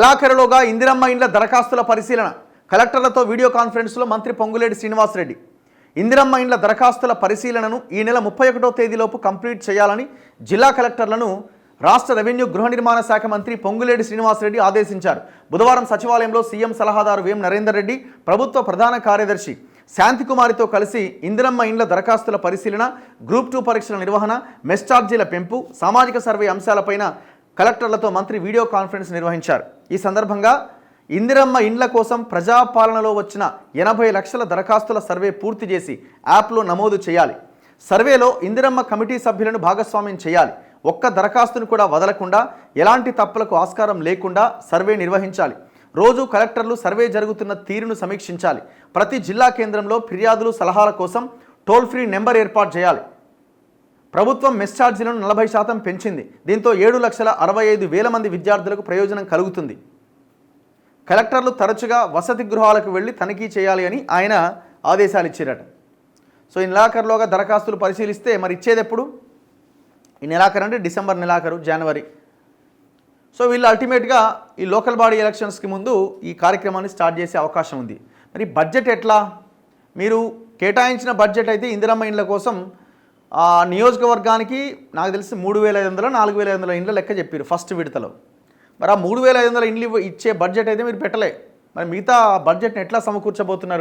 నెలాఖరులోగా ఇందిరమ్మ ఇండ్ల దరఖాస్తుల పరిశీలన. కలెక్టర్లతో వీడియో కాన్ఫరెన్స్లో మంత్రి పొంగులేటి శ్రీనివాసరెడ్డి. ఇందిరమ్మ ఇండ్ల దరఖాస్తుల పరిశీలనను ఈ నెల 31వ తేదీలోపు కంప్లీట్ చేయాలని జిల్లా కలెక్టర్లను రాష్ట్ర రెవెన్యూ గృహ నిర్మాణ శాఖ మంత్రి పొంగులేటి శ్రీనివాసరెడ్డి ఆదేశించారు. బుధవారం సచివాలయంలో సీఎం సలహాదారు వేం నరేందర్ రెడ్డి, ప్రభుత్వ ప్రధాన కార్యదర్శి శాంతికుమారితో కలిసి ఇందిరమ్మ ఇండ్ల దరఖాస్తుల పరిశీలన, గ్రూప్ 2 పరీక్షల నిర్వహణ, మెస్ ఛార్జీల పెంపు, సామాజిక సర్వే అంశాలపైన కలెక్టర్లతో మంత్రి వీడియో కాన్ఫరెన్స్ నిర్వహించారు. ఈ సందర్భంగా ఇందిరమ్మ ఇండ్ల కోసం ప్రజాపాలనలో వచ్చిన 80 లక్షల దరఖాస్తుల సర్వే పూర్తి చేసి యాప్లో నమోదు చేయాలి. సర్వేలో ఇందిరమ్మ కమిటీ సభ్యులను భాగస్వామ్యం చేయాలి. ఒక్క దరఖాస్తును కూడా వదలకుండా, ఎలాంటి తప్పులకు ఆస్కారం లేకుండా సర్వే నిర్వహించాలి. రోజు కలెక్టర్లు సర్వే జరుగుతున్న తీరును సమీక్షించాలి. ప్రతి జిల్లా కేంద్రంలో ఫిర్యాదులు, సలహాల కోసం టోల్ ఫ్రీ నెంబర్ ఏర్పాటు చేయాలి. ప్రభుత్వం మెస్ ఛార్జీలను 40% పెంచింది. దీంతో 7,65,000 మంది విద్యార్థులకు ప్రయోజనం కలుగుతుంది. కలెక్టర్లు తరచుగా వసతి గృహాలకు వెళ్ళి తనిఖీ చేయాలి అని ఆయన ఆదేశాలు ఇచ్చారట. సో ఈ నెలాఖరులోగా దరఖాస్తులు పరిశీలిస్తే మరి ఇచ్చేది ఎప్పుడు? ఈ నెలాఖరు అంటే డిసెంబర్ నెలాఖరు, జనవరి. సో వీళ్ళు అల్టిమేట్గా ఈ లోకల్ బాడీ ఎలక్షన్స్కి ముందు ఈ కార్యక్రమాన్ని స్టార్ట్ చేసే అవకాశం ఉంది. మరి బడ్జెట్ ఎట్లా? మీరు కేటాయించిన బడ్జెట్ అయితే ఇందిరమ్మ ఇండ్ల కోసం నియోజకవర్గానికి నాకు తెలిసి 3,500 4,500 ఇండ్ల లెక్క చెప్పారు ఫస్ట్ విడతలో. మరి ఆ 3,500 ఇండ్లు ఇచ్చే బడ్జెట్ అయితే మీరు పెట్టలే. మరి మిగతా బడ్జెట్ని ఎట్లా సమకూర్చబోతున్నారు?